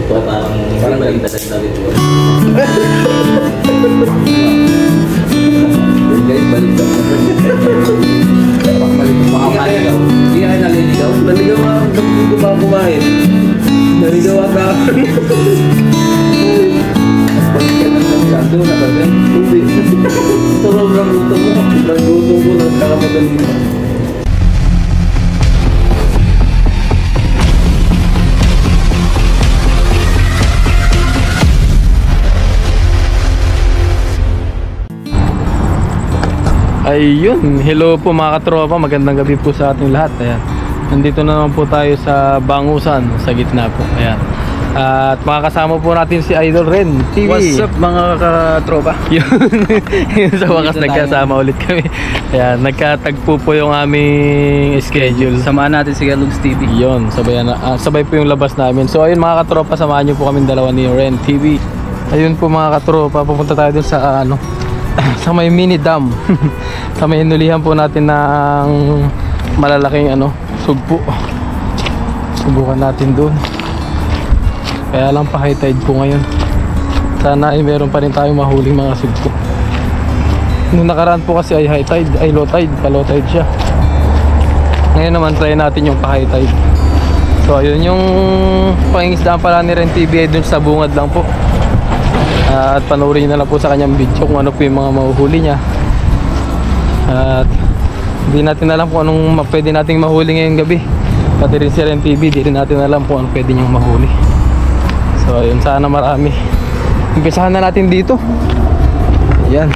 Parang nagtalag-talag ito. Guys, balik ka. Hindi ka naliligaw? Naligaw ako. Hindi ko pa kumain. Naligaw ako. Balik ka na naligaw na ba? Hindi. Sobrang gutom mo. Naggutom ko. Nagkakamadali mo. Ayun, hello po mga katropa, magandang gabi po sa ating lahat. Ayan. Nandito na naman po tayo sa Bangusan, sa gitna po. Ayan. At makakasama po natin si Idol Ren TV. What's up mga katropa? Yun sa wakas nagkasama ulit kami. Ayan, nagkatagpo po yung aming schedule. Samahan natin si Galugs TV. Yun, sabay po yung labas namin. So ayun mga katropa, samahan nyo po kami dalawa ni Ren TV. Ayun po mga katropa, pupunta tayo dun sa sa may mini dam. Sa may inulihan po natin ng malalaking sugpo. Subukan natin doon. Kaya lang pa high tide po ngayon. Sana ay meron pa rin tayong mahuling mga sugpo. Nung nakaraan po kasi ay high tide, ay low tide, pa low tide siya. Ngayon naman try natin yung pa high tide. So ayun yung pangingisdaan pala ni Ren TV ay dun sa bungad lang po. At panoorin na lang po sa kanyang video kung ano po yung mga mahuhuli niya. At hindi natin alam kung anong pwede nating mahuli ngayong gabi. Pati rin si Ren TV, di rin natin alam kung ano pwede niyang mahuli. So ayun, sana marami. Umpisahan na natin dito. Ayan.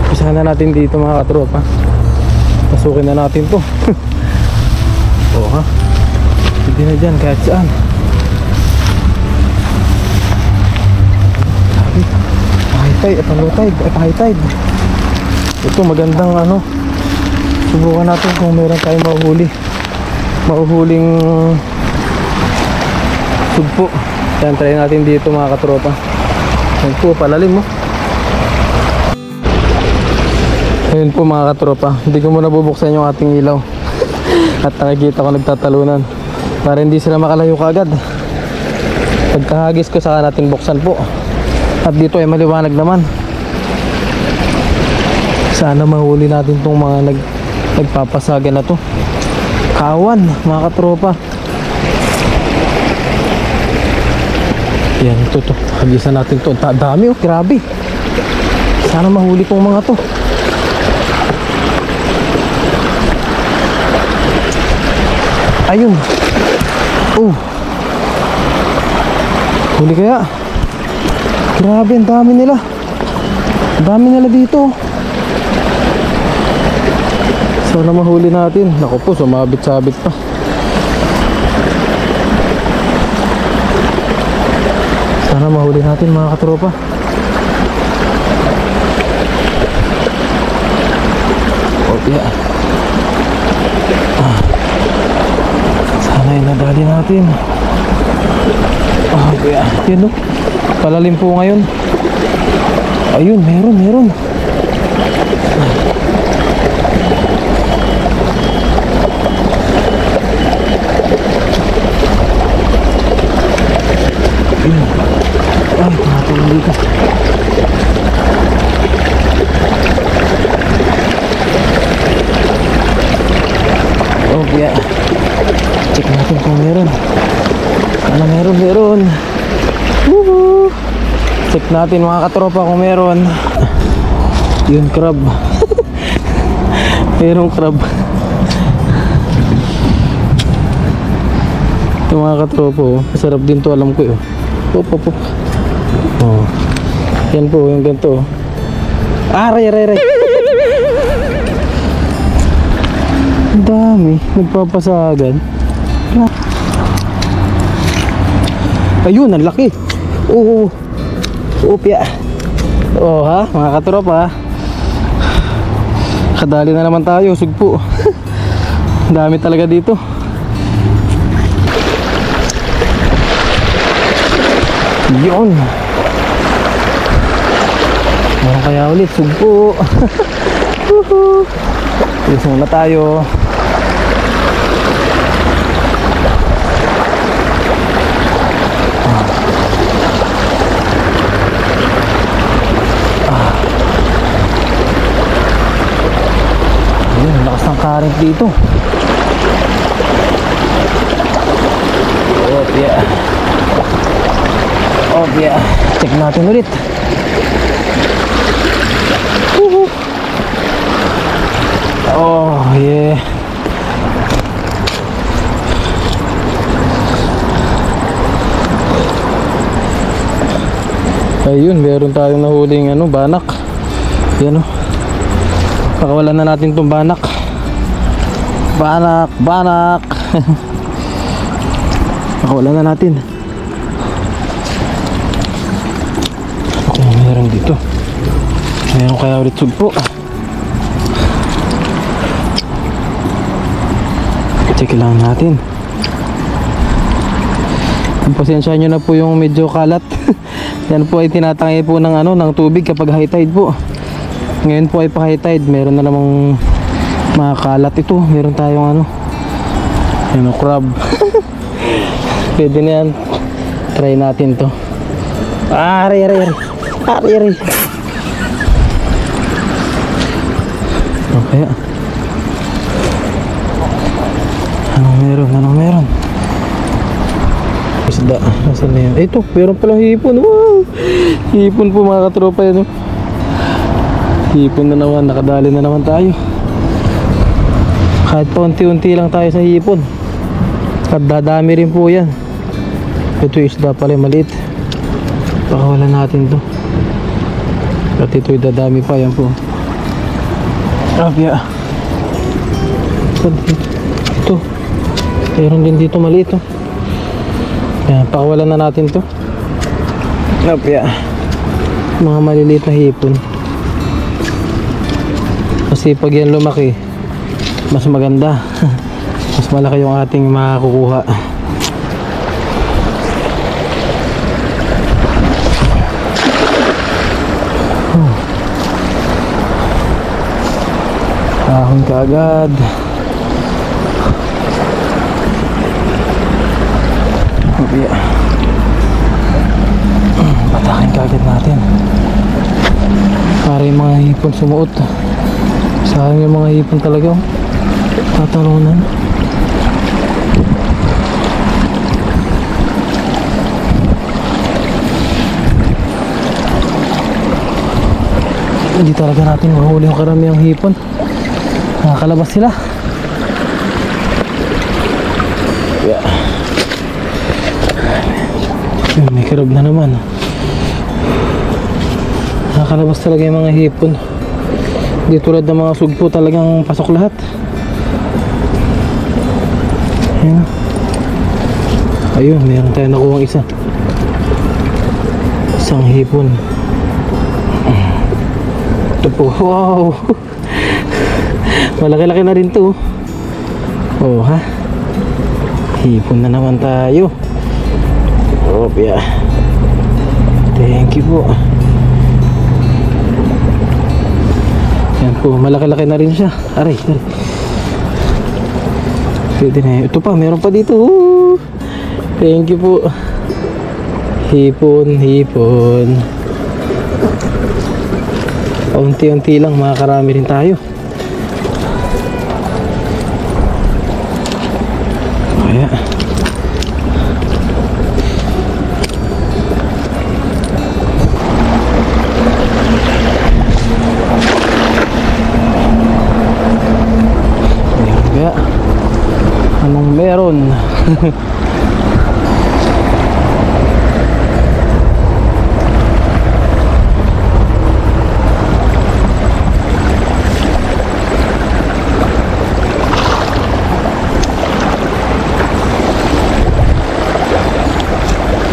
Umpisahan na natin dito mga katropa. Pasukin na natin to. Oo ha. Hindi na dyan kahit saan. Low tide, high tide. Ito magandang subukan natin kung meron tayong mahuhuling sugpo. Yan, try natin dito mga katropa. Yan po, palalim mo. Ayun po mga katropa, hindi ko muna bubuksan yung ating ilaw. At nakikita ko nagtatalunan para hindi sila makalayo kaagad. Pagkahagis ko saka natin buksan po. At dito ay maliwanag naman. Sana mahuli natin tong mga nagpapasaga na to. Kawan mga katropa. Yan, ito to. Hagisan natin to. Dami grabe. Sana mahuli tong mga to. Ayun. Oh. Huli kaya. Grabe, ang dami nila. Ang dami nila dito. Sana mahuli natin. Naku po, sumabit-sabit pa. Sana mahuli natin mga katropa. Oh yeah. Sana inadali natin. Oh yeah. Yan o. Palalim po ngayon. Ayun, meron. Ayun. Ay, tumatawag ka. Oh, yeah. Check natin kung meron. Sana meron. Woohoo! Check natin mga katropa kung meron. Yun, crab. Merong crab. Ito mga katropa, masarap din to, alam ko yun. Pop. Oh. Yan po, yung ganito. Ray. Ang dami, nagpapasagan. Ayun, ang laki. Oo. Upya. Oh ha, mga katropa. Kadali na naman tayo, sugpo. Dami talaga dito. Yun. Meron kaya ulit, sugpo. Ilis muna tayo. dito. Oh yeah. Oh yeah. Check natin ulit. Oh yeah. Ayun, meron tayong nahuling ano, banak. Yan o. Pakawalan na natin tong banak. Banak, banak. Pakawalan na natin. Ano meron dito? Meron kaya ulit sugpo. Check lang natin. Pasensya nyo na po yung medyo kalat. Yan po ay tinatangay po ng ano, ng tubig kapag high tide po. Ngayon po ay pa high tide, meron na namang mga kalat ito. Meron tayong ano, ano, crab. Pwede na yan. Try natin to. Ari. Okay. Anong meron? Isda. Nasaan na yan? Ito, meron palang hipon. Wow! Hipon po mga katropa yan. Hipon na naman. Nakadali na naman tayo. Kahit pa unti-unti lang tayo sa hipon. At dadami rin po yan. Ito yung isda pala maliit. Pakawalan natin to. At ito yung dadami pa. Yan po. Abya. Ito. Meron din dito maliit. Yan, pakawalan na natin to. Abya. Mga maliliit na hipon. Kasi pag yan lumaki, mas maganda. Mas malaki yung ating makukuha. Ahon ka agad. Patakin ka agad natin para yung mga hipon sumuot. Sayang yung mga hipon talaga. Tatalunan. Hindi talaga natin mahuli yung karamihang hipon. Nakakalabas sila. Yeah. May kirab na naman. Nakakalabas talaga yung mga hipon. Hindi tulad ng mga sugpo, talagang pasok lahat. Ayan. Ayun, meron tayo nakuha isa. Isang hipon. Ito po. Wow. Malaki-laki na rin to. Oh ha. Hipon na naman tayo. Oh yeah. Thank you po. Yan po, malaki-laki na rin siya. Aray. Pwede na yun. Ito pa, meron pa dito. Thank you po. Hipon. Unti-unti lang, makakarami rin tayo. Kaya anong meron?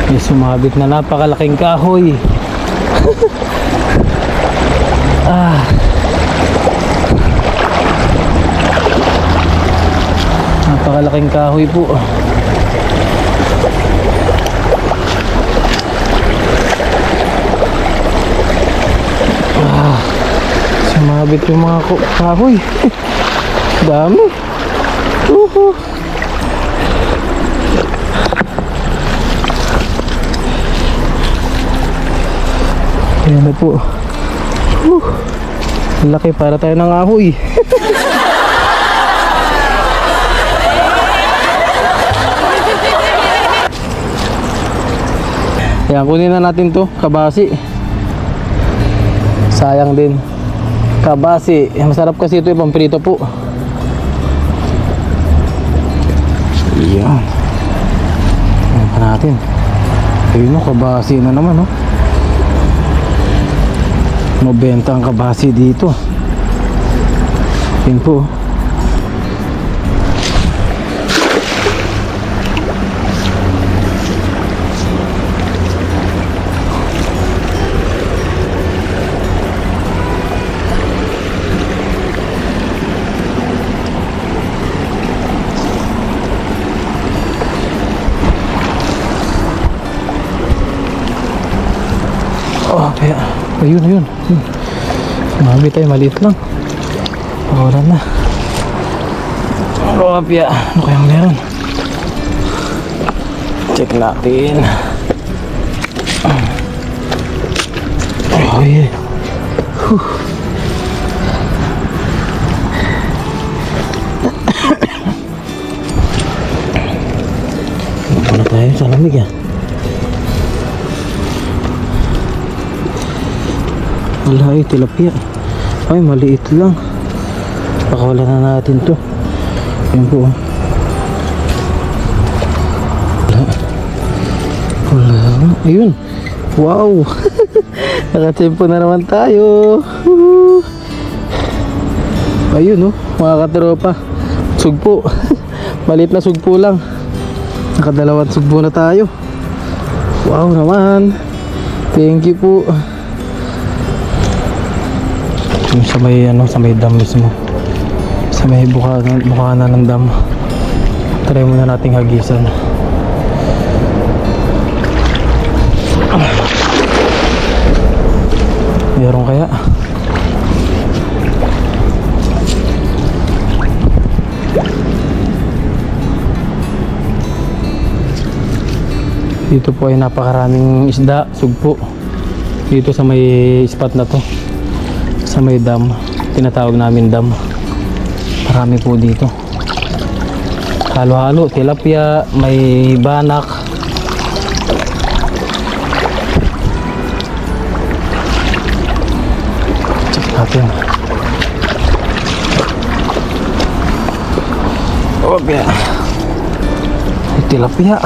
May sumabit na napakalaking kahoy. Napakalaking kahoy po. Sumabit yung mga kahoy. Dami. Ayan na po. Laki, para tayo ng ahoy. Yan, kunin na natin to, kabasi. Sayang din. Kabasi, masarap kasi ito, pamprito po. Yan. Yan pa natin. Ayun o, kabasi na naman o. Mabenta ang kabasi dito. Yan po. Oh, kaya, ayun. Mabi tayo, maliit lang. Wala na. Oh, kaya, ano kayang meron? Check natin. Oh, yeah. Ano na tayo sa lamig yan? Wala ay tilapia. Ay maliit lang. Pakawala na natin to. Ayun po. Wala. Ayun. Wow. Nakatsempo na naman tayo. Ayun mga katropa. Sugpo. Maliit na sugpo lang. Nakadalawang sugpo na tayo. Wow naman. Thank you po. Sa may sa may dam mismo, sa may bukana ng dam. Try muna nating hagisan. Meron kaya? Dito po ay napakaraming isda, sugpo dito sa may spot na to. Sa may dam, tinatawag namin dam. Marami po dito. Halo-halo, tilapia, may banak. Check natin. Oh, yeah. Tilapia.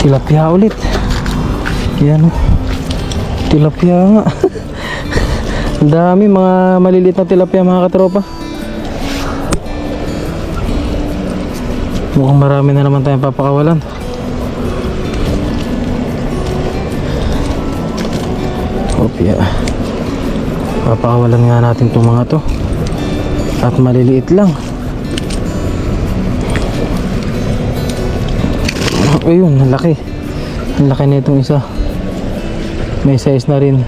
Tilapia ulit. Yan. Tilapia nga. Ang dami mga maliliit na tilapia mga katropa. Mukhang marami na naman tayong papakawalan. Opya. Papakawalan nga natin itong mga to. At maliliit lang. Ayun, ang laki. Ang laki na itong isa. May size na rin.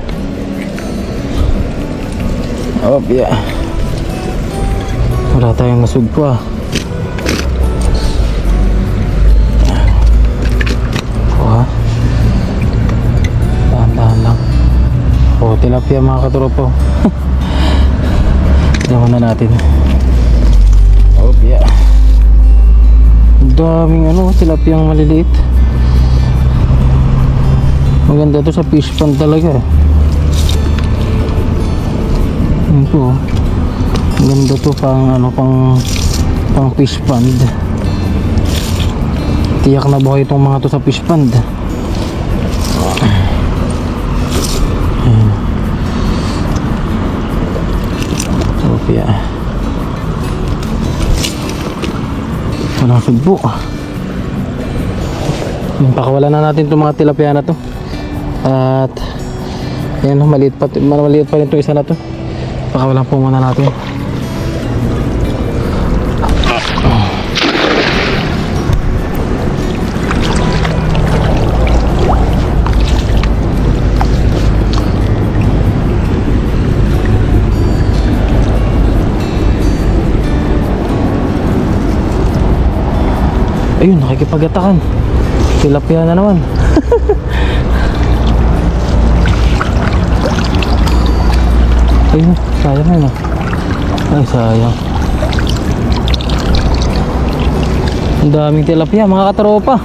Opya. Wala tayong nasugpo ah. Dahan-dahan lang. Oh, tilapia mga katropo. Dawan na natin. Opya. Daming tilapia ang maliliit. Maganda to sa fish pond talaga eh. Yun po. Maganda to pang fish pond. Tiyak na buhay itong mga to sa fish pond. Sofia. Walang sugpo. Pakawalan na natin itong mga tilapia na to. At yan, maliit pa rin itong isa na to. Pakawalan po muna natin. Ayun, nakikipagatakan. Tilapia na naman. Ayun, sayang yun. Ay, sayang. Ang daming tilapia, mga katropa.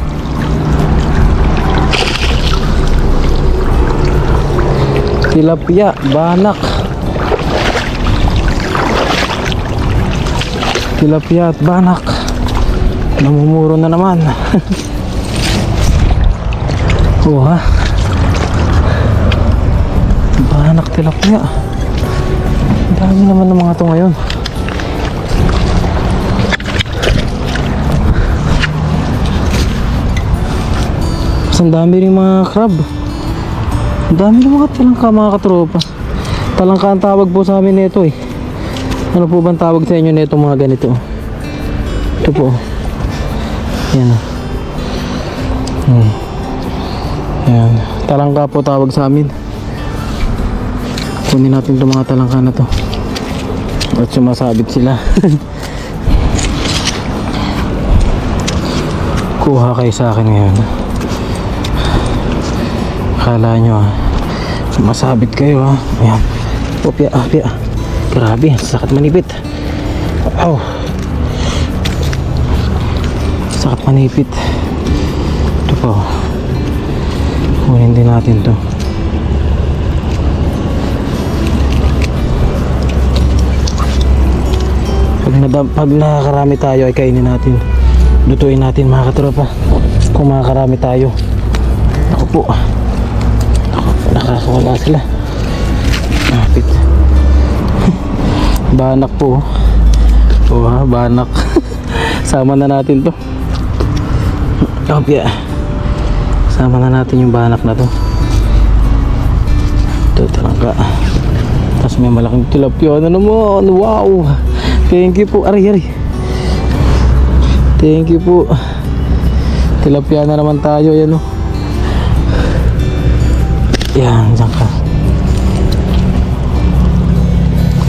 tilapia, banak. Tilapia at banak. Namumuro na naman. Oh ha. Banak, tilapia. Dami naman ng mga to ngayon. Mas ang dami rin mga crab. Ang dami rin mga talangka mga katropa. Talangka ang tawag po sa amin nito eh. Ano po bang tawag sa inyo nito mga ganito? Ito po. Yan. Yan. Talangka po tawag sa amin. Kunin natin itong mga talangka na to. At sumasabit sila. Kuha kayo sa akin ngayon. Akala nyo sumasabit kayo ha. Ayan. O pia. Grabe, sakit manipit. Wow. Sakit manipit. Ito po. Kunin din natin to. Pag nakakarami tayo ay kainin natin. Lutuin natin mga katropa. Kung makakarami tayo. Ako po. Nakakawala sila. Napit. Banak po. Oh ha, banak. Sama na natin to. Okay. Sama na natin yung banak na to. Ito talangka. Tapos may malaking tilapia na naman. Wow. Thank you po. Aray. Thank you po. Tilapia na naman tayo. Yan o. Yan, dyan ka.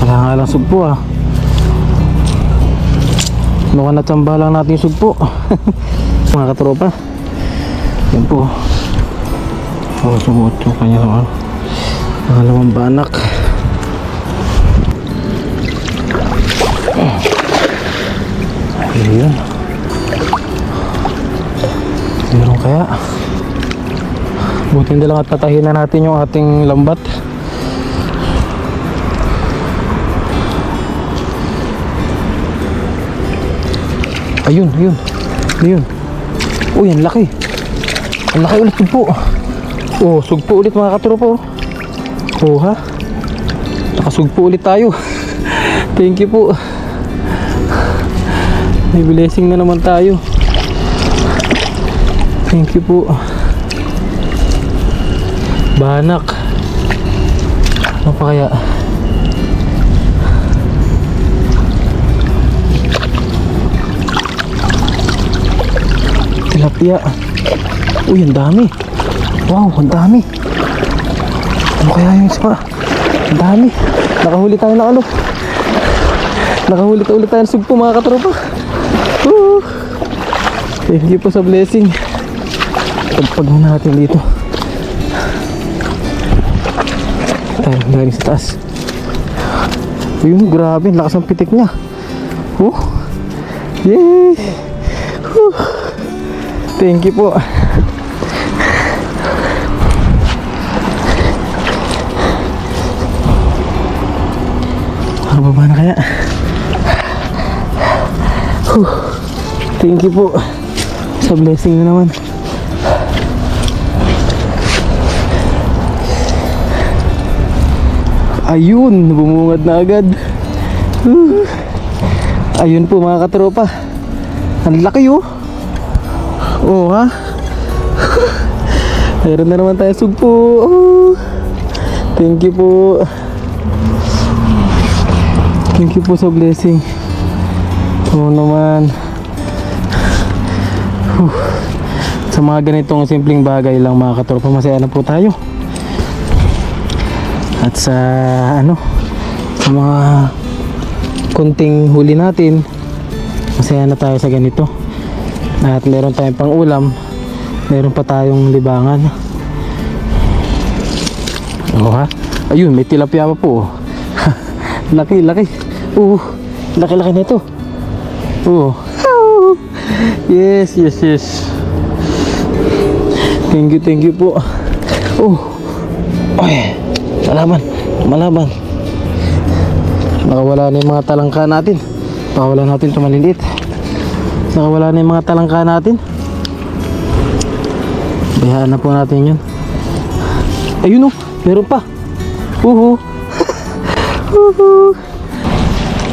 Kailangan sugpo ah. Mukha na tsamba lang natin yung sugpo. Mga katropa. Yan po. Sumuot yung kanya naman. Pangalawang banak. Ayun. Meron kaya? Buti na lang at patahin na natin yung ating lambat. Ayun. Uy, ang laki. Ang laki ulit sugpo. Oh, sugpo ulit mga katropa. Oh ha. Nakasugpo ulit tayo. Thank you po. May blessing na naman tayo. Thank you po. Banak. Ano pa kaya? Tilapia. Uy, ang dami. Wow, ang dami. Ano kaya yung isa? Ang dami. Nakahuli tayo ng ano. Nakahuli ulit tayo ng sugpo mga katropa. Thank you po sa blessing. Pagpag muna natin dito. Tayo galing sa taas. Ayun, grabe, lakas ang pitik niya. Yay. Thank you po. Baba na kaya. Thank you po sa blessing na naman. Ayun, bumungad na agad. Ayun po mga katropa. Ang laki oh. Oh ha. Meron na naman tayo sugpo. Thank you po. Thank you po sa blessing. Oo naman. Sa mga ganitong simpleng bagay lang mga katropa, masaya na po tayo. At sa sa mga kunting huli natin, masaya na tayo sa ganito. At meron tayong pang ulam, meron pa tayong libangan. Oo ha. Ayun, may tilapia pa po. Laki. Laki na ito. Yes. Thank you po. Malaban, malaban. Nakawala na yung mga talangka natin. Pakawala natin ito maliliit. Nakawala na yung mga talangka natin. Bayaan na po natin yun. Ayun o, meron pa. Uhu. Uhu.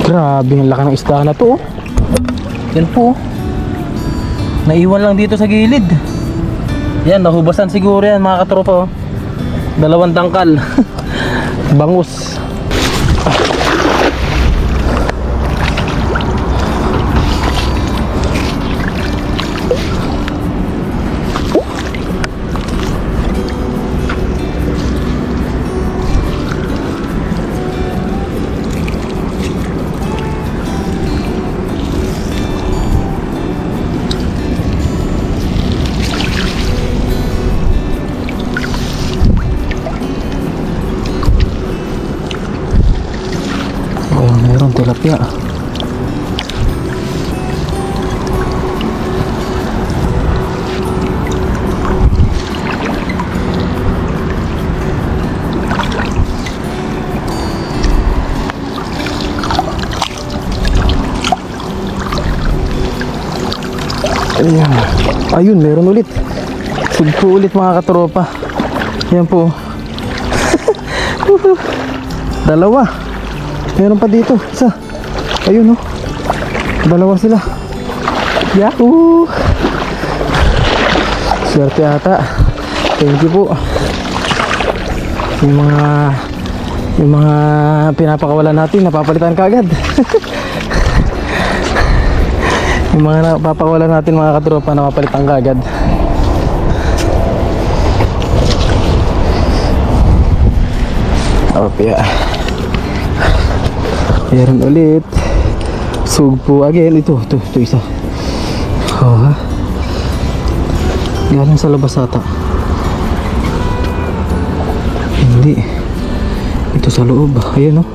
Grabe ang laki ng isda na to. Yan po. Naiwan lang dito sa gilid. Yan, nahubasan siguro yan mga katropa. Dalawang tangkal. Bangus. Meron tilapia. Ayan. Ayun, meron ulit. Sugpo ulit mga katropa. Ayan po. Dalawa. Meron pa dito, isa. Ayun, oh. Dalawa sila. Yahoo! Swerte ata. Thank you po. Yung mga pinapakawalan natin napapalitan kaagad. Yung mga napapakawalan natin mga katropa napapalitan kaagad. Okay. Meron ulit. Sugpo again. Ito isa. Oh, ha? Galing sa labas ata. Hindi. Ito sa loob. Ayan, oh.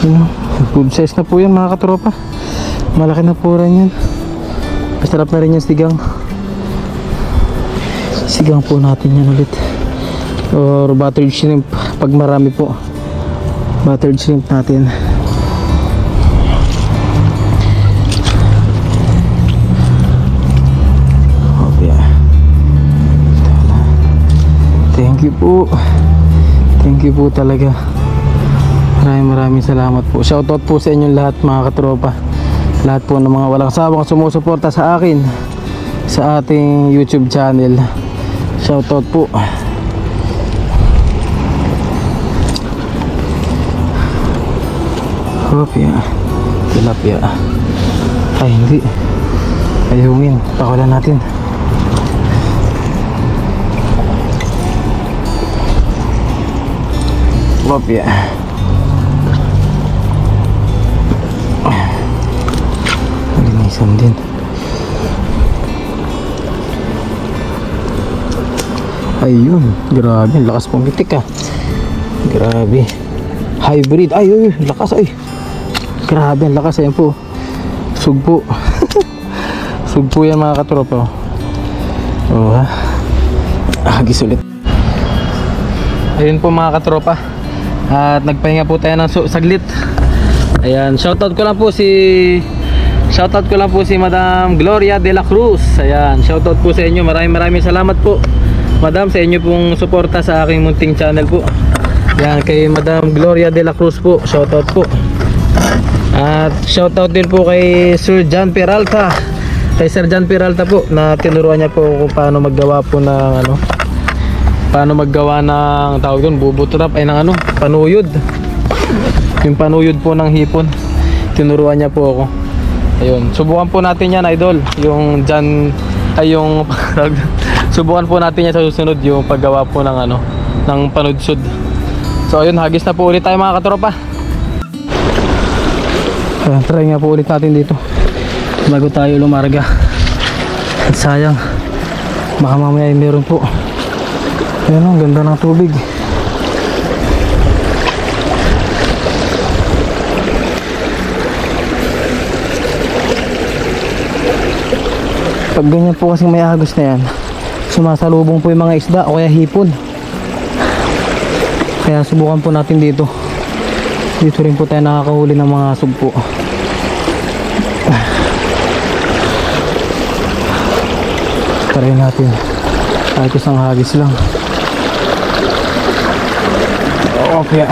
Ayan, oh. Good size na po yan mga katropa. Malaki na po rin yan. Masarap na rin yan sigang. Sigang po natin yan ulit. Or buttered shrimp. Pag marami po. Buttered shrimp natin. Thank you po. Thank you po talaga. Maraming salamat po. Shoutout po sa inyong lahat mga katropa. Lahat po ng mga walang sawang sumusuporta sa akin sa ating YouTube channel. Shoutout po. Tilapia. Tilapia. Ay hindi. Ayungin. Pakawalan natin. Tilapia. Linisan din. Ayun, grabe, lakas pong bitik ah. Grabe. Hybrid. Ay, lakas ay. Grabe, ang lakas. Ayan po. Sugpo. Sugpo yan mga katropa. Oh ha. Agis ulit. Ayun po mga katropa. At nagpahinga po tayo ng saglit. Ayan, shoutout ko lang po si Madam Gloria de la Cruz. Ayan, shoutout po sa inyo. Maraming salamat po Madam sa inyo pong suporta sa aking munting channel po. Ayan, kay Madam Gloria de la Cruz po, shoutout po. At shoutout din po kay Sir John Peralta. Kay Sir John Peralta po, na tinuruan niya po kung paano maggawa po ng paano maggawa ng tawag doon, bubutrap ay ng panuyod. Yung panuyod po ng hipon. Tinuruan niya po ako. Ayun, subukan po natin yan idol. Yung dyan ay yung subukan po natin yan sa susunod, yung paggawa po ng ng panudsod. So ayun, hagis na po ulit tayo mga katropa. Ayan, try nga po ulit natin dito bago tayo lumarga. At sayang, baka mamaya ay meron po. Ayan, ang ganda ng tubig. Pag ganyan po kasing may agos na yan, sumasalubong po yung mga isda o kaya hipon. Kaya subukan po natin dito. Dito rin po tayo nakakahuli ng mga sugpo. Try natin. Kahit isang hagis lang. Okay.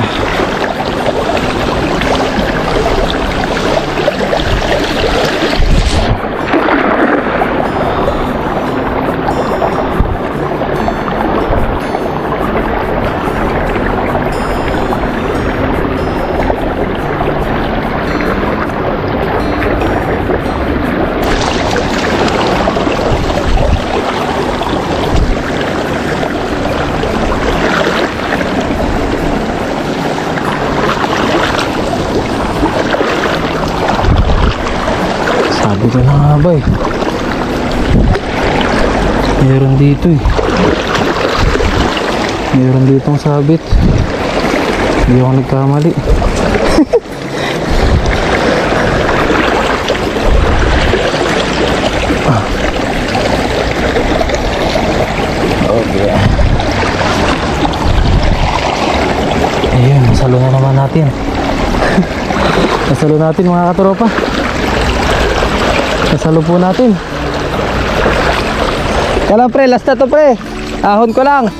Sabi ko na nga ba eh. Meron dito eh. Meron ditong sabit. Hindi ako nagkamali. Okay. Ayun, nasalo na naman natin. Nasalo natin mga katropa. Nasalo po natin. Kaya lang pre, last na to pre. Ahon ko lang.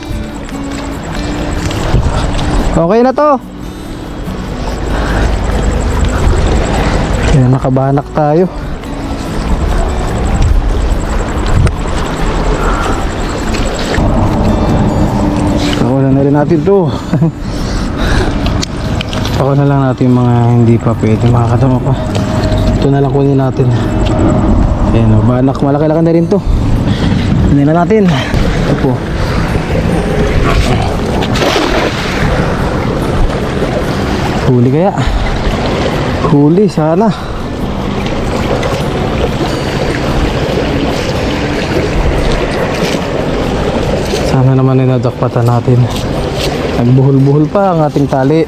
Okay na to. Kaya nakabanak tayo. Ako na rin natin to. Ako na lang natin mga hindi pa pwede makakatama pa. Ito na lang kunin natin. Ayan o, banak, malaki-laki na rin to. Kunin na natin. Ito po. Huli kaya? Huli sana. Sana naman inadakpatan natin. Nagbuhol-buhol pa ang ating tali.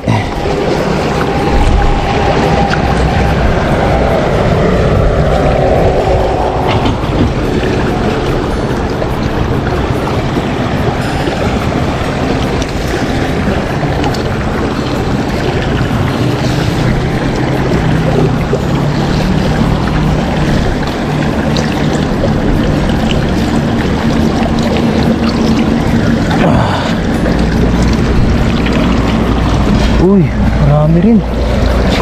Uy, marami rin.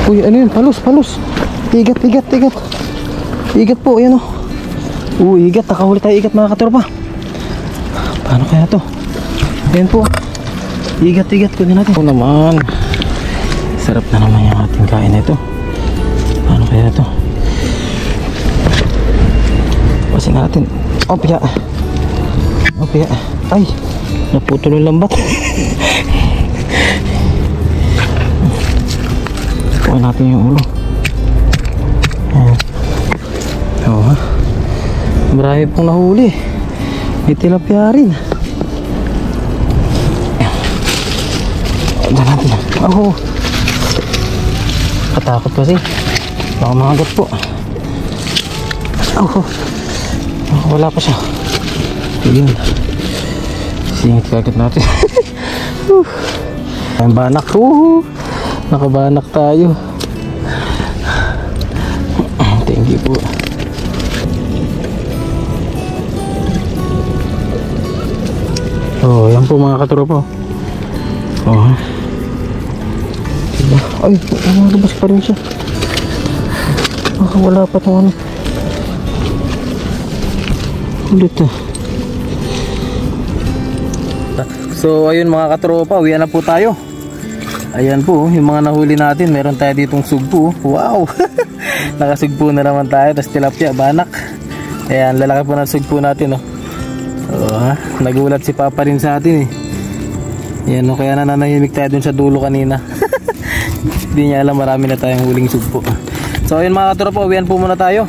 Uy, ano yun? Palos, palos. Igat, igat, igat. Igat po, yan o. Uy, igat. Nakahuli tayo igat mga katropa. Paano kaya to? Ayan po. Igat, igat. Kunin natin. Ito naman. Sarap na naman yung ating kain na ito. Paano kaya to? Pasin natin. Opya. Opya. Ay, naputol yung lambat. Kuha natin yung ulo. Ayan. Oo ha. Marami pong nahuli. May tilapia rin. Ayan natin. Oh. Katakot kasi. Baka makagat po. Oh. Wala pa siya. Ayan. Singit kagat natin. Ayan banak. Nakabanak tayo. Thank you po. Oh, yan po mga katropa. Oh. Diba? Ay, lumabas pa rin siya. Wala pa itong ano. Ulit ah. So ayun mga katropa, uwian na po tayo. Ayan po, yung mga nahuli natin, meron tayo ditong sugpo. Wow! Nakasugpo na naman tayo, tapos tilapia, banak. Ayan, lalaki po ng sugpo natin, oh. Nagulat si Papa rin sa atin, eh. Ayan, kaya nananahimik tayo dun sa dulo kanina. Hindi niya alam, marami na tayong huling sugpo. So ayun mga katropa, uwian po muna tayo.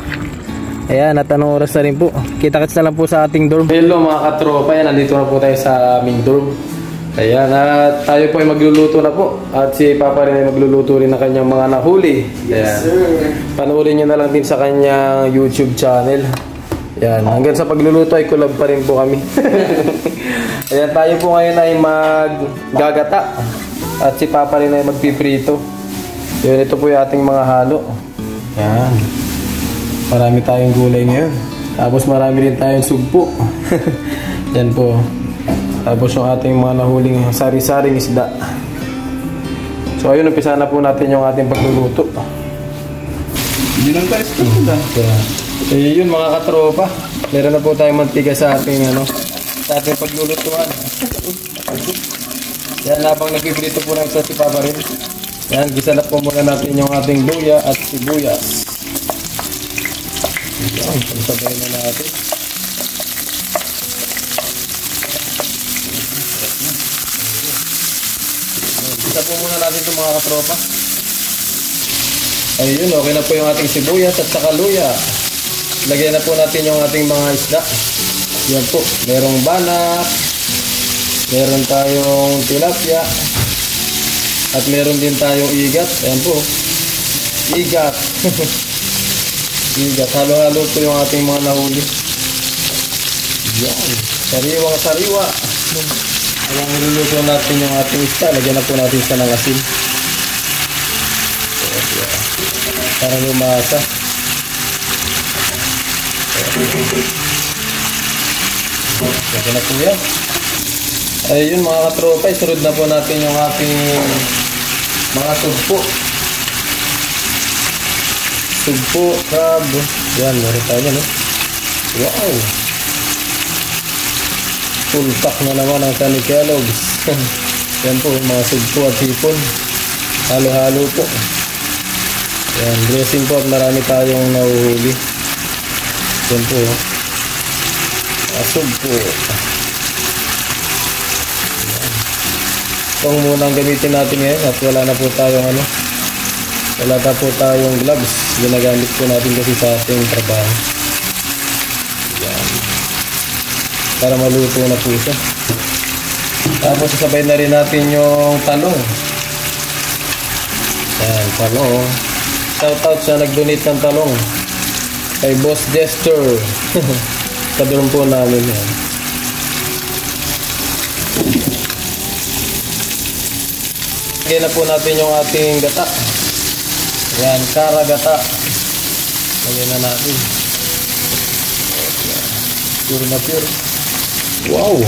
Ayan, at anong oras na rin po. Kita-kits na lang po sa ating dorm. Hello mga katropa, ayan, nandito na po tayo sa aming dorm. Ayan, at tayo po ay magluluto na po. At si Papa rin ay magluluto rin ng kanyang mga nahuli. Yes, sir. Panoorin nyo na lang din sa kanyang YouTube channel. Ayan, hanggang sa pagluluto ay collab pa rin po kami. Ayan, tayo po ngayon ay maggagata. At si Papa rin ay magpiprito. Yun, ito po yung ating mga halo. Yan. Marami tayong gulay ngayon. Tapos marami rin tayong sugpo. Yan po. Tapos yung ating mga nahuling sari-saring isda. So ayun, umpisa na po natin yung ating pagluluto. Hindi lang tayo sa Yun mga katropa. Meron na po tayong mantiga sa ating sa ating paglulutuan. Yan, habang nagpiprito po ng isa si Papa rin. Yan, gisa na po muna natin yung ating luya at sibuyas. Yan, sabay na natin. Gisa po muna natin itong mga katropa. Ayun, okay na po yung ating sibuyas at saka luya. Lagyan na po natin yung ating mga isda. Yan po, merong banak, meron tayong tilapia, at meron din tayong igat. Ayan po, igat. Igat, halo-halo po yung ating mga nahuli. Yan, sariwang sariwa. Ayan, niluluto natin yung ating isda. Lagyan na po natin sa ng asin para lumasa. Lagyan na po yan. Ayun mga katropa, isunod na po natin yung ating mga sugpo. Sugpo, crab. Yan, meron tayo yan. Wow! Full pack na naman ang Sunny Kellogg's. Yan po, mga sugpo at hipon. Halo-halo po. Yan, dressing po at marami tayong nahuhuli. Yan po. Sugpo. Itong muna ang gamitin natin ngayon at wala na po tayong wala na po tayong gloves. Ginagamit po natin kasi sa ating trabaho. Yan. Para maluto na po siya. Tapos sasabay na rin natin yung talong. Yan, talong. Shout out sa nag-donate ng talong. Kay Boss Jester. Kadron po namin yan. Lagyan na po natin yung ating gata. Yan, kara gata. Lagyan na natin. Pure na pure. Wow!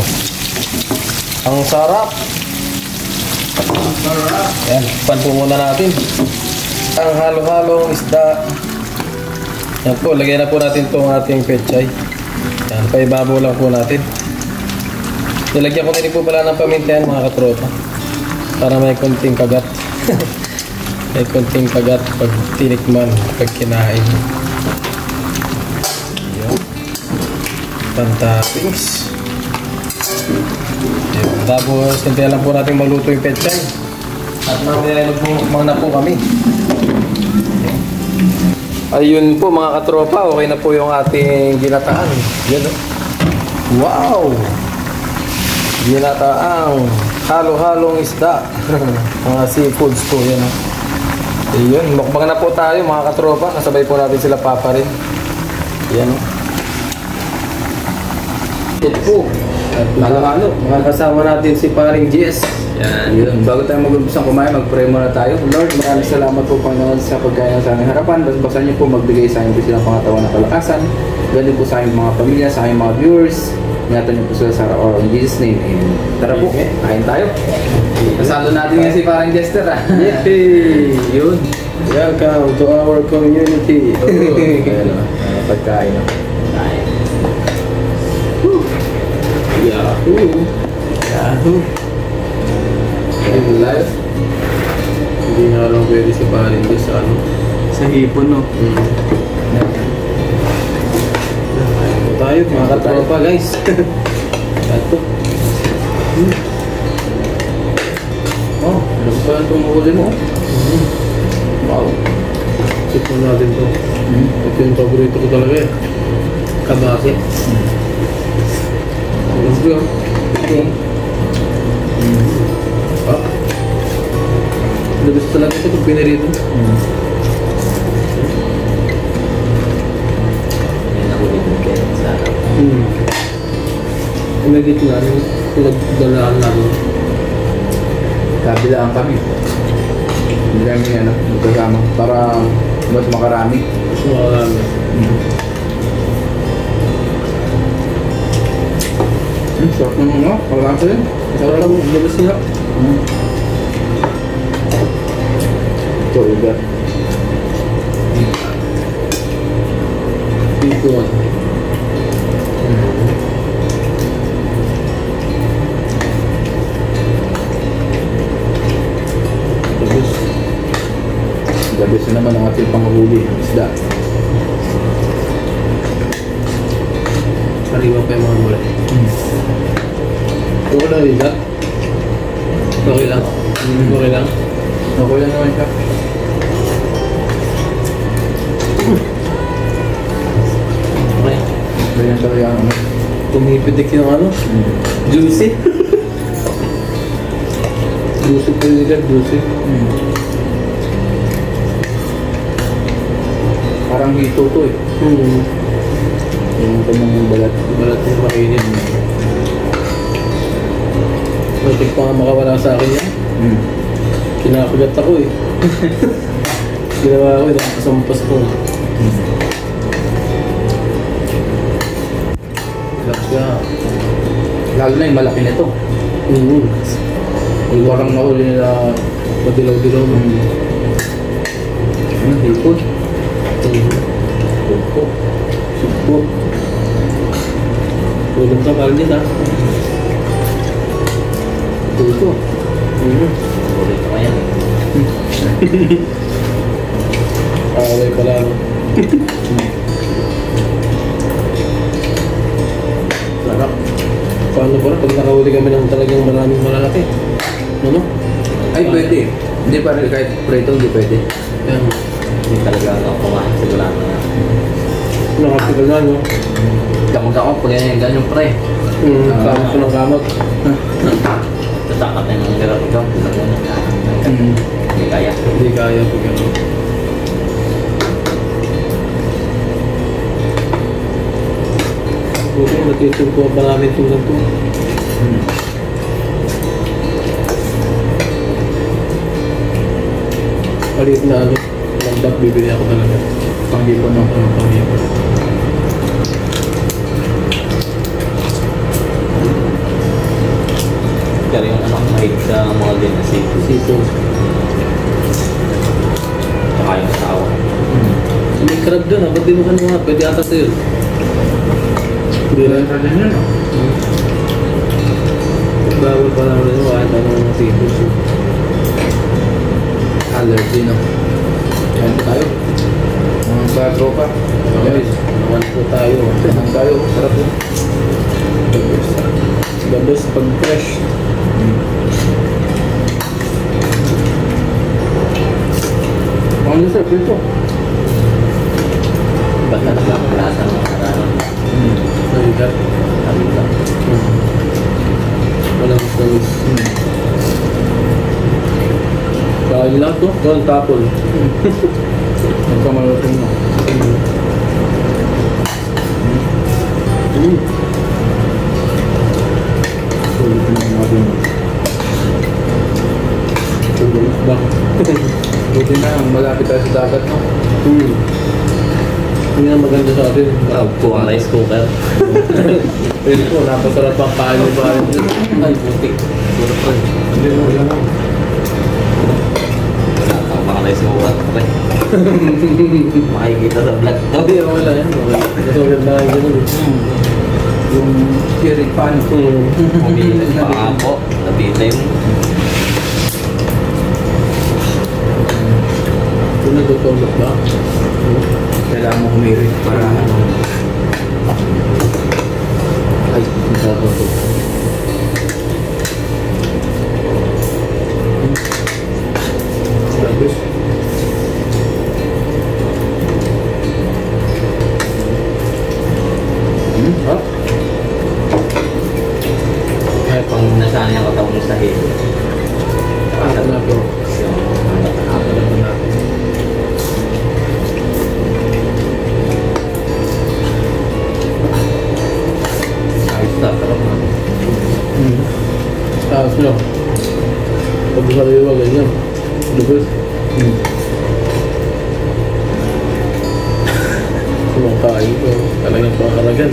Ang sarap! Yan, pan po muna natin. Ang halo-halong isda. Yan po, lagyan na po natin itong ating pechay. Yan, paibabaw lang po natin. Nilagyan ko na rin po pala ng paminta yan mga katropa. Para may konting kagat. May konting kagat pag tinikman, pag kinain. Yan. Pantapings. Yan. Tapos, hintayin lang po natin maluto yung pechay. At mamaya magmumukbang na po kami. Yan. Ayun po mga katropa, okay na po yung ating ginataan. Yan, wow! Ginataang halo-halong isda. Mga seafoods po yan. Ayun, mukbang na po tayo mga katropa. Kasabay po natin sila Papa rin. Yan. Ito po. Halo-halo. Mga kasama natin si Paring GS. Yan, yun. Bago tayo mag-umpisa kumain, mag-pray muna tayo. Lord, maraming salamat po Panginoon sa pagkain sa aming harapan. Basbasan niyo po magbigay sa amin po silang pangatawan na kalakasan. Ganun po sa aming mga pamilya, sa aming mga viewers. Ingatan niyo po sila sa araw-araw. In Jesus' name, amen. Tara po, kain tayo. Kasalo natin nga si Parang Jester Yay! Yun. Welcome to our community. Pagkain. Kain. Yahoo! Yahoo! Live. Hindi nga lang pwede si Paring Diyos sa Sa hipon, no? Tayo, mga katropa guys. Ito. Oh, ano ba itong huli mo? Wow. Ito natin to. Ito yung paborito ko talaga eh. Kabase. Let's go. Okay. Ah. Labas talaga ito kung pinarito. Imagit nga rin, pinagdalaan namin. Kabilaan kami. Hindi kami magkasama para mas makarami. Mas makarami. Sarap ng kalasa yun. Sarap lang, labas nila. Ito, iba. Dito. Tapos, Gabis na naman ang ating panghuli. Isda. sariwa pa yung mga gulay. Okay lang isa? Okay lang? Okay lang? Okay lang naman siya. Okay. Ganyan talaga ang ano. Pumipitik yung ano? Juicy. Juicy pa yung nila, juicy. Parang hito to eh. Yung kanyang balat. Balat yung mainit. Matik pa nga makawala sa akin yan. Kinakagat ako eh. Ginawa ko eh, nakasampas ko. Kaya, lalo na yung malaki nito. Parang nahuli nila Madilaw-dilaw. hipon. Supo. Supo. Tulong ka parang din ha. Ito. Ulit ka yan. Away pala no. Sarap. Paano ba pag nakahuli kami ng talagang maraming malalaki? Ano? Ay, pwede. Hindi pa rin kahit preto, hindi pwede. Yan. Hindi talaga ako kumain sa gulata na. Nakatigal na no? Gamot ako pag ganyan pre. Kamot ko ng kamot. Tatakot na ng garap ikaw. Hindi kaya. Hindi kaya pag ano. Buti natitulpo pa namin tulad to. Palit na ano, lambat bibili ako talaga. Panghipon no. Panghipo. Pero yung anak mahit sa mga din na seafood. Seafood. Tsaka yung asawa. May crab doon, ba't di mo kanuha? Pwede ata sa'yo. Hindi lang. Pwede rin yun. Bawal pa naman rin kahit anong seafood. Allergy no. Kain po tayo. Mga tropa. Guys, Naman po tayo. kain tayo. Sarap po. The best pag fresh. Ang sarap ito. Ba't na nagkakalasan ng karaan? Naligat. Sabi ka. Walang tamis. Kain lang to. Walang tapon. Nagkamalutong no. Sulit na yung natin. Tulos ba? Buti na, malapit tayo sa dagat no. Hindi na maganda sa atin. Po ang rice cooker. Pwede po, napasarap ang kain mo ba? Ay, putik. Puro pre. Hindi mo yan. Wala kang mga rice cooker pre. Makikita sa vlog to. Hindi, wala yan. Mas maganda yung ganun. Yung spirit pan. Umiilan pa nga po. Natitim. Kung nagtutulog ba? Kailangan mo humirit para ano. Ay, masarap ito. Tapos, Ha? Kaya pang nasanay ang katawan mo sa hilo. ano na to? Yung Alam mo natin. ayos na. Pero Tapos no? Pag-sariwa, ganyan. Lubos. Kumakain ko. Talagang pakakalagan.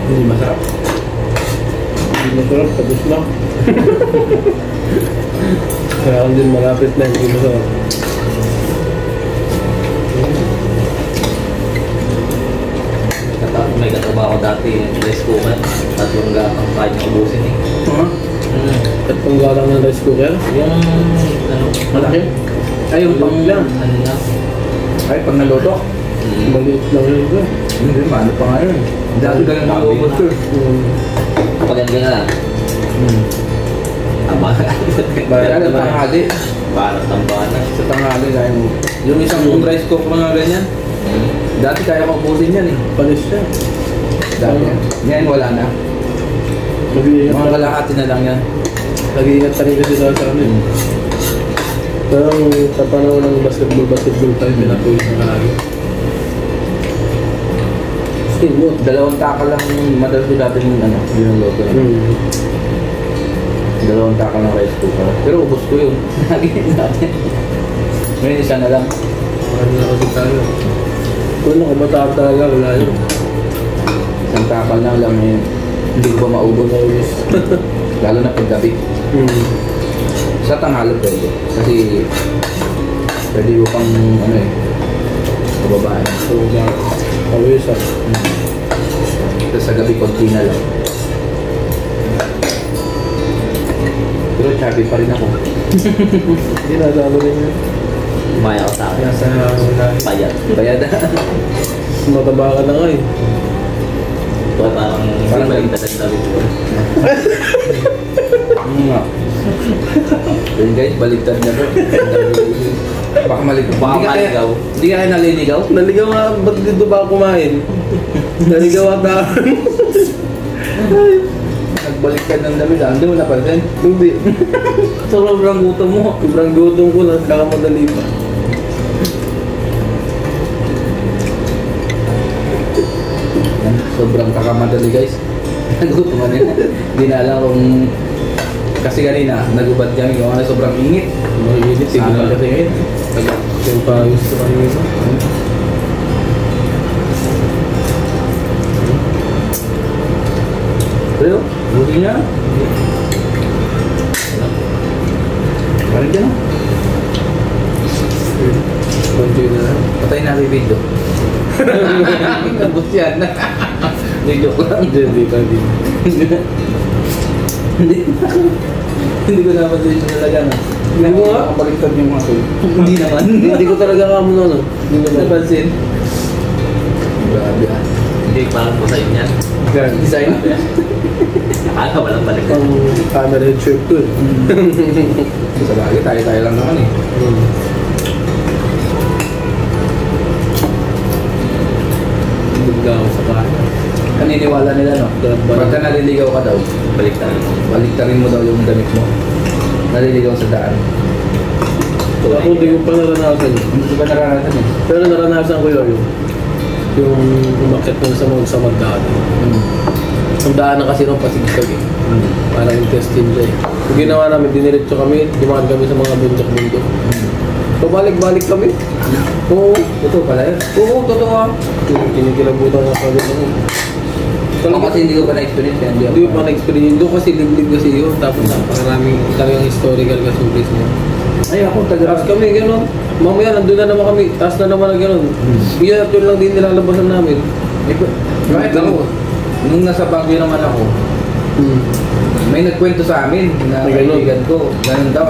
Hindi masarap. Hindi masarap, tapos na. Kaya kung din malapit na, hindi masarap. May katrabaho ko dati, rice cooker. Tatlong gatang kahit niya ubusin eh. At panggalang ng rice cooker, Yung, ano, Malaki? Ay, yung pang lang. ano na? Ay, pag naluto. maliit lang yun ko. Hindi, maano pa nga yun. Dati ganun ang ubod ko. Kapag yan ganyan lang. Tama. Bayan ang tanghali. Parang tambahan na. Sa tanghali, kaya mo. Yung isang rice cooker nga ganyan. Dati kaya ko ubusin yan eh. Palis siya. Dati yan. Ngayon wala na. Mga kalahati na lang yan. Nag-iingat pa rin kasi sa amin. Pero sa panahon ng basketball tayo, pinapulis ng kalagi. Steamboat. 2 taka lang madalas ko dati yung ano, yung logo yun. 2 taka lang rice cooker. Pero ubos ko yun. Lagi dati. Ngayon isa na lang. Marami na kasi tayo. Kung nakabataan talaga, wala yun. 1 taka lang lang ngayon. Hindi ko pa maubos. Lalo na paggabi. Sa tanghali pwede. Kasi pwede ko pang ano eh, kababae. So, kawisan. Tapos sa gabi konti na lang. Pero chubby pa rin ako. Hindi na rin yun. Umaya ko sa akin. Nasa lahi. Payat. Bayad na. Mataba ka na nga eh. Parang balik na sa sabi ko. nga. Yun guys, baliktad na to. Baka maligtaw. Baka maligaw. Hindi ka kayo naliligaw? Naligaw nga, ba't dito ba ako kumain? Naligaw ata. Nagbaliktad ng dami lang. Hindi mo napansin? Hindi. Sobrang gutom mo. Sobrang gutom ko, nagkakamadali pa. Sobrang kakamadali guys. Nagutom na nila. Hindi na alam kung... Kasi kanina, nagubad kami kung ano sobrang ingit. Mahilit, Signal kasi ngayon. Yung pawis sa kanina. Pero, buti niya. Parang dyan oh. Konti na lang. Patay na yung video. Nabot yan. Video ko lang. Hindi pa din. Hindi ko naman dito talaga na. Hindi mo nga? Baliktad yung mga soy. Hindi naman. Hindi ko talaga kamo na no. Hindi naman. Napansin. Grabe ah. Hindi, parang design yan. Design. Akala walang balik. Ang camera head shirt ko eh. Sa bagay, tayo-tayo lang naman eh. Bigla ako sa kanya. Kaniniwala nila no? Pagka naliligaw ka daw, Balik na rin. baliktarin mo daw yung damit mo. Naliligaw sa daan. Ako hindi ko pa naranasan. Hindi ko ba naranasan eh? Pero naranasan ko yun. Yung umakit mo sa mga samad daan. Ang daan na kasi nung pasigsag eh. Parang intestine siya eh. Yung ginawa namin, diniretso kami, dumaan kami sa mga bundok-bundok. Pabalik-balik kami. Oo. Totoo pala yun. Oo, totoo ah. Kinikilabutan nga kagad ako. Ako kasi hindi ko pa na-experience yan. Hindi ko pa na-experience. Doon kasi liblib kasi yun. Tapos napakaraming talagang historical kasi yung place niya. Ay ako, Tapos kami gano'n. Mamaya nandun na naman kami. Taas na naman na gano'n. Yun lang din nilalabasan namin. Kahit ako, nung nasa Baguio naman ako, may nagkwento sa amin na May ganun. kaibigan ko. Ganun daw,